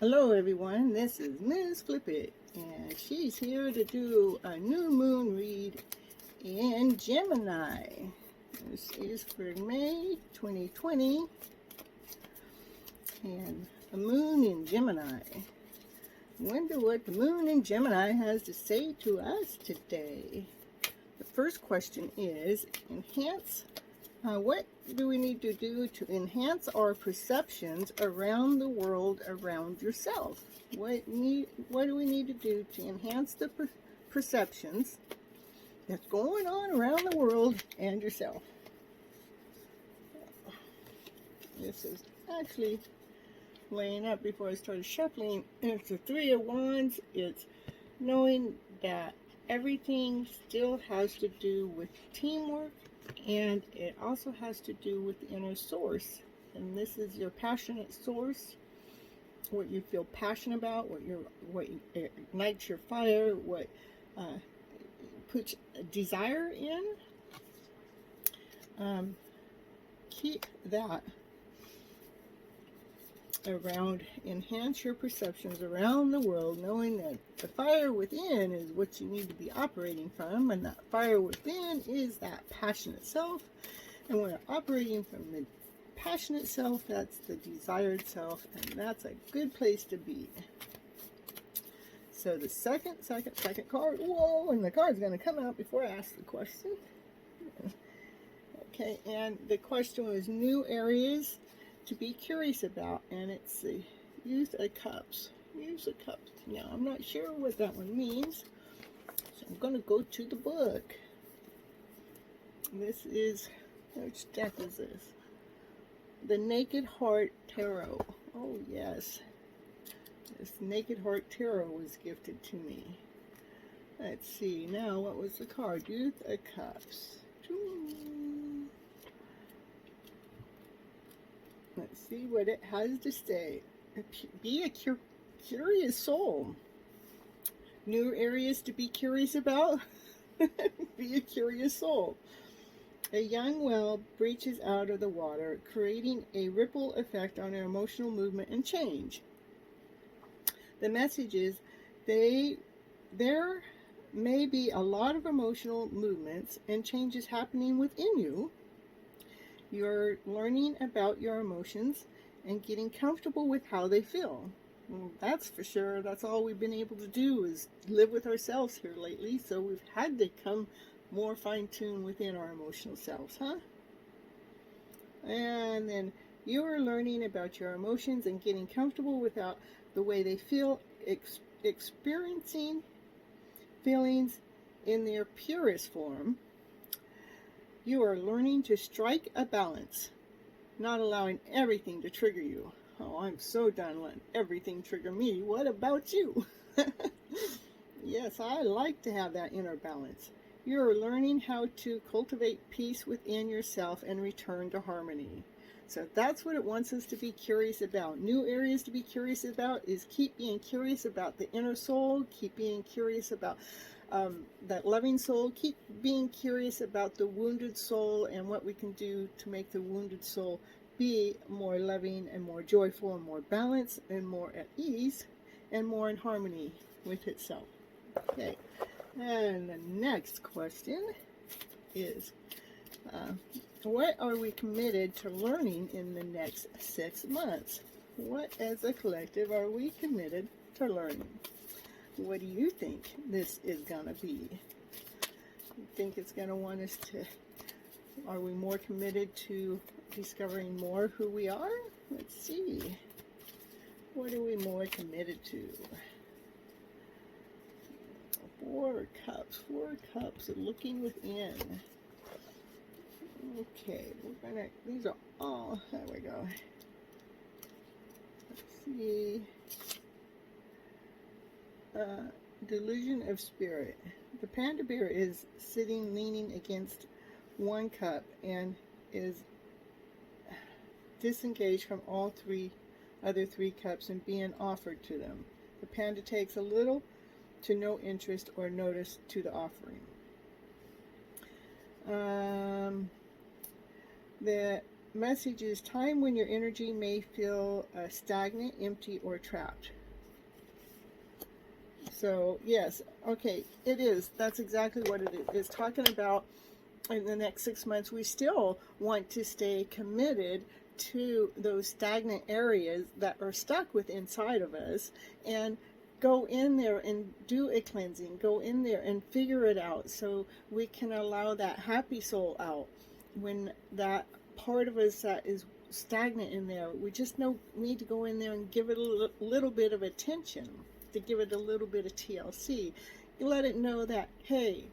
Hello everyone, this is ms.flipit, and she's here to do a new moon read in Gemini. This is for May 2020, and a moon in Gemini. Wonder what the moon in Gemini has to say to us today. The first question is, what do we need to do to enhance our perceptions around the world around yourself? What do we need to do to enhance the perceptions that's going on around the world and yourself? This is actually laying up before I started shuffling. It's the Three of Wands. It's knowing that everything still has to do with teamwork, and it also has to do with the inner source. And this is your passionate source, what you feel passionate about, what ignites your fire, what puts desire in. Keep that around. Enhance your perceptions around the world, knowing that the fire within is what you need to be operating from, and that fire within is that passionate self. And when we're operating from the passionate self, that's the desired self, and that's a good place to be. So the second card, whoa, and the card's going to come out before I ask the question. Okay, and the question was new areas to be curious about, and it's the Youth of Cups. Use of Cups. Now, I'm not sure what that one means, so I'm going to go to the book. This is, which deck is this? The Naked Heart Tarot. Oh, yes. This Naked Heart Tarot was gifted to me. Let's see. Now, what was the card? Youth of Cups. Let's see what it has to say. Be a curious soul. New areas to be curious about. Be a curious soul. A young whale breaches out of the water, creating a ripple effect on our emotional movement and change. The message is there may be a lot of emotional movements and changes happening within you. You're learning about your emotions and getting comfortable with how they feel. Well, that's for sure. That's all we've been able to do is live with ourselves here lately. So we've had to come more fine-tuned within our emotional selves, huh? And then you are learning about your emotions and getting comfortable with the way they feel, experiencing feelings in their purest form. You are learning to strike a balance, not allowing everything to trigger you. Oh, I'm so done letting everything trigger me. What about you? Yes, I like to have that inner balance. You're learning how to cultivate peace within yourself and return to harmony. So that's what it wants us to be curious about. New areas to be curious about is keep being curious about the inner soul, keep being curious about that loving soul, keep being curious about the wounded soul and what we can do to make the wounded soul be more loving and more joyful and more balanced and more at ease and more in harmony with itself. Okay, and the next question is, what are we committed to learning in the next 6 months? What as a collective are we committed to learning? What do you think this is going to be? You think it's going to want us to, are we more committed to discovering more who we are? Let's see. What are we more committed to? Four cups, looking within. Okay, we're going to, these are all, there we go. Let's see. Delusion of spirit. The panda bear is sitting leaning against one cup and is disengaged from all other three cups and being offered to them. The panda takes a little to no interest or notice to the offering. The message is time when your energy may feel stagnant, empty, or trapped. So, yes, okay, it is. That's exactly what it is. It's talking about in the next 6 months, we still want to stay committed to those stagnant areas that are stuck within inside of us, and go in there and do a cleansing. Go in there and figure it out so we can allow that happy soul out. When that part of us that is stagnant in there, we just need to go in there and give it a little bit of attention, to give it a little bit of TLC. You let it know that, hey,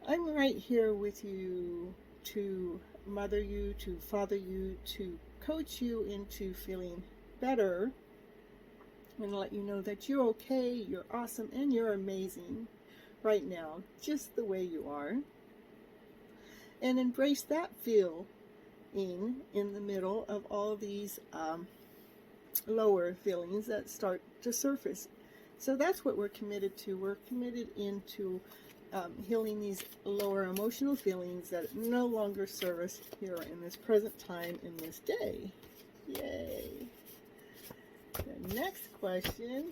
I'm right here with you to mother you, to father you, to coach you into feeling better. I'm going to let you know that you're okay, you're awesome, and you're amazing right now, just the way you are. And embrace that feeling in the middle of all these lower feelings that start to surface. So that's what we're committed to. We're committed into healing these lower emotional feelings that no longer serve us here in this present time, in this day. Yay! The next question,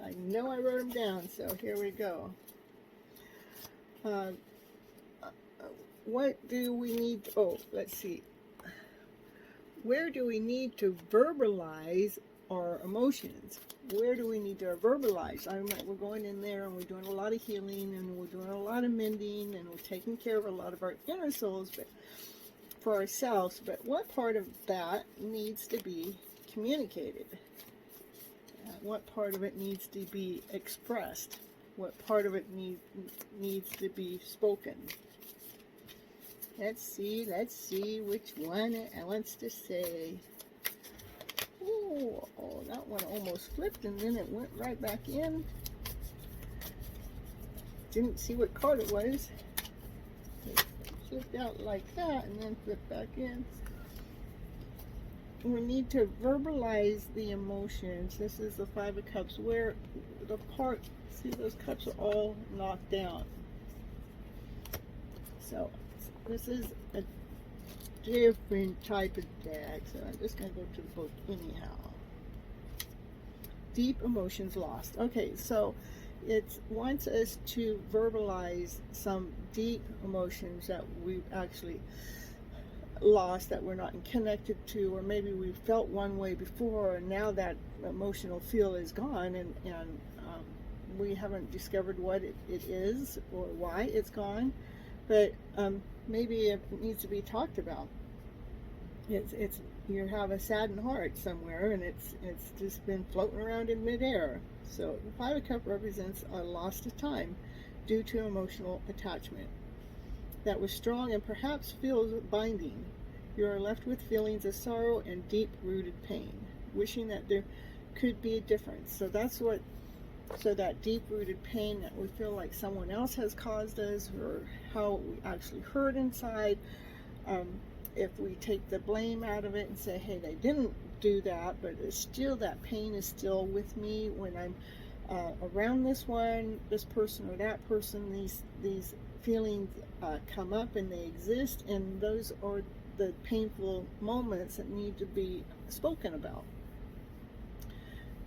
I know I wrote them down, so here we go. What do we need? Let's see. Where do we need to verbalize our emotions? Where do we need to verbalize? We're going in there and we're doing a lot of healing, and we're doing a lot of mending, and we're taking care of a lot of our inner souls, but for ourselves. But what part of that needs to be communicated? What part of it needs to be expressed? What part of it needs to be spoken? Let's see which one it wants to say. Oh, that one almost flipped and then it went right back in. Didn't see what card it was. It flipped out like that and then flipped back in. We need to verbalize the emotions. This is the Five of Cups, where the part, see, those cups are all knocked down. So this is a different type of deck, so I'm just going to go to the book anyhow. Deep emotions lost. Okay, so it wants us to verbalize some deep emotions that we've actually lost, that we're not connected to, or maybe we felt one way before and now that emotional feel is gone, and we haven't discovered what it is or why it's gone, but maybe it needs to be talked about. It's you have a saddened heart somewhere, and it's just been floating around in midair. So the Five of Cups represents a loss of time due to emotional attachment that was strong and perhaps feels binding. You are left with feelings of sorrow and deep-rooted pain, wishing that there could be a difference. So that's what, so that deep-rooted pain that we feel like someone else has caused us, or how we actually hurt inside. If we take the blame out of it and say, hey, they didn't do that, but it's still, that pain is still with me when I'm around this person or that person. These feelings come up and they exist, and those are the painful moments that need to be spoken about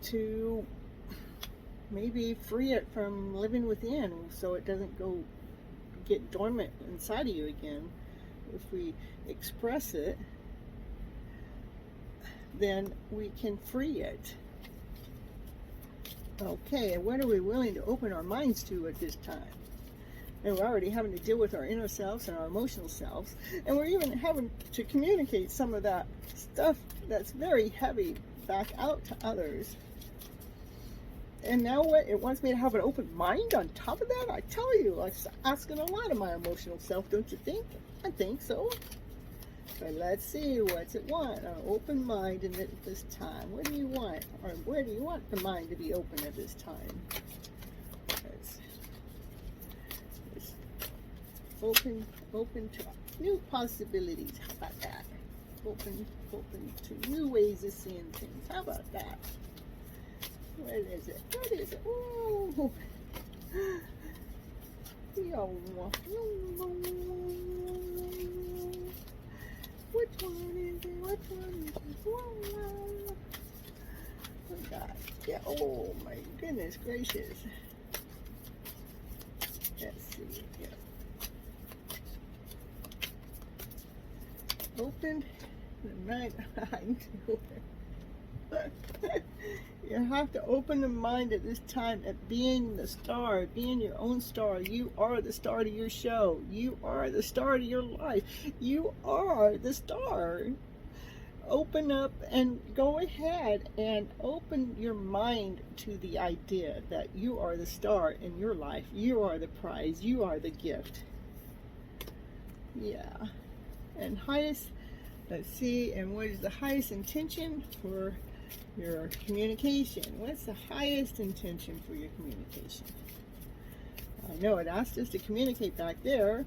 to maybe free it from living within, so it doesn't get dormant inside of you again. If we express it, then we can free it. Okay, and what are we willing to open our minds to at this time? And we're already having to deal with our inner selves and our emotional selves, and we're even having to communicate some of that stuff that's very heavy back out to others. And now what? It wants me to have an open mind on top of that? I tell you, I'm asking a lot of my emotional self, don't you think? I think so. But let's see, what's it want? An open mind at this time. What do you want? Or where do you want the mind to be open at this time? It's open to new possibilities. How about that? Open to new ways of seeing things. How about that? What is it? What is it? Oh, Which one is it? Which one is it? Whoa. Oh God. Yeah. Oh my goodness gracious. Let's see. Yeah. Open the night. You have to open the mind at this time at being the star, being your own star. You are the star to your show. You are the star to your life. You are the star. Open up and go ahead and open your mind to the idea that you are the star in your life. You are the prize. You are the gift. Yeah. And highest, let's see, and what is the highest intention for your communication? What's the highest intention for your communication? I know it asked us to communicate back there,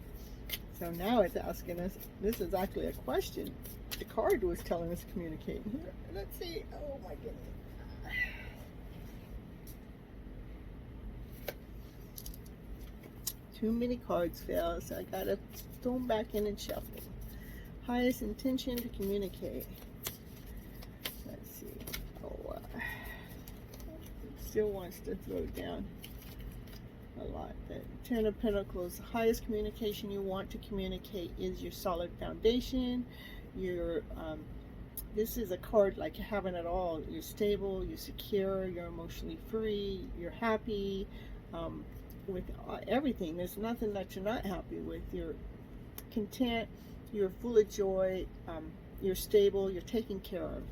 so now it's asking us, this is actually a question. The card was telling us to communicate. Here, let's see. Oh my goodness. Too many cards fell, so I gotta throw them back in and shuffle. Highest intention to communicate. Let's see. Oh, still wants to throw down a lot. The Ten of Pentacles. The highest communication you want to communicate is your solid foundation. Your this is a card like having it all. You're stable, you're secure, you're emotionally free, you're happy with everything. There's nothing that you're not happy with. You're content, you're full of joy, you're stable, you're taken care of.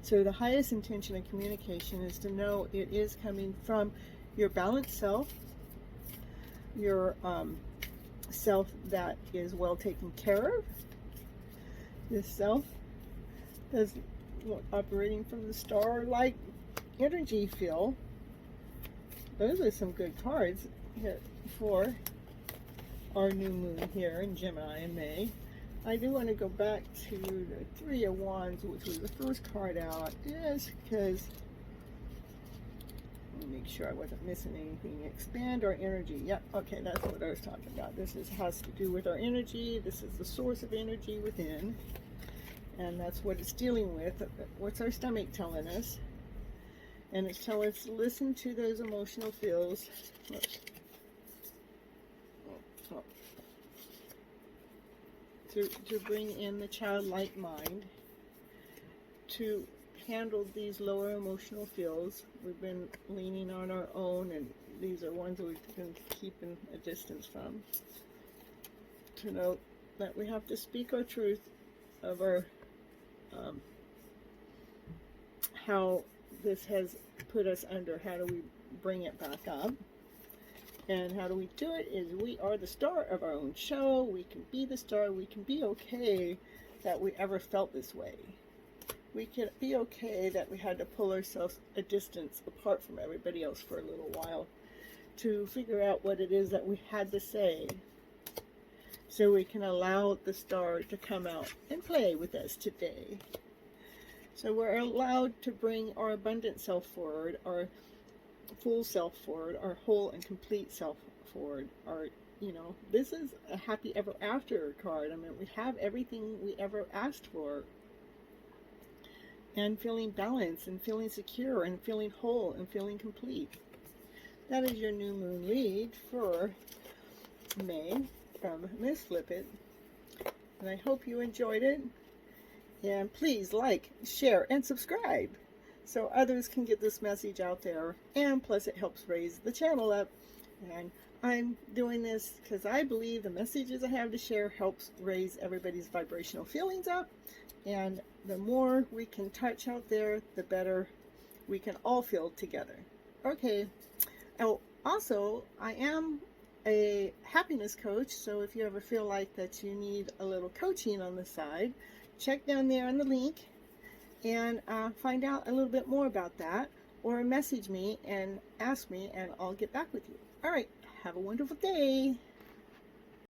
So the highest intention of communication is to know it is coming from your balanced self, your self that is well taken care of. This self is operating from the star-like energy field. Those are some good cards here for our new moon here in Gemini in May. I do want to go back to the Three of Wands, which was the first card out, just because, let me make sure I wasn't missing anything. Expand our energy. Yep, okay, that's what I was talking about. This has to do with our energy. This is the source of energy within, and that's what it's dealing with. What's our stomach telling us? And it's telling us to listen to those emotional feels. To bring in the childlike mind to handle these lower emotional feels. We've been leaning on our own, and these are ones that we've been keeping a distance from. To know that we have to speak our truth of our how this has put us under. How do we bring it back up? And how do we do it is we are the star of our own show. We can be the star. We can be okay that we ever felt this way. We can be okay that we had to pull ourselves a distance apart from everybody else for a little while to figure out what it is that we had to say, so we can allow the star to come out and play with us today. So we're allowed to bring our abundant self forward, our full self forward, our whole and complete self forward. Our, you know, this is a happy ever after card. I mean, we have everything we ever asked for, and feeling balanced and feeling secure and feeling whole and feeling complete. That is your new moon read for May from Ms. Flipit, and I hope you enjoyed it. And please like, share, and subscribe so others can get this message out there, and plus it helps raise the channel up. And I'm doing this because I believe the messages I have to share helps raise everybody's vibrational feelings up, and the more we can touch out there, the better we can all feel together. Okay. Oh, also, I am a happiness coach, so if you ever feel like that you need a little coaching on the side, check down there on the link and find out a little bit more about that, or message me and ask me, and I'll get back with you. All right, have a wonderful day.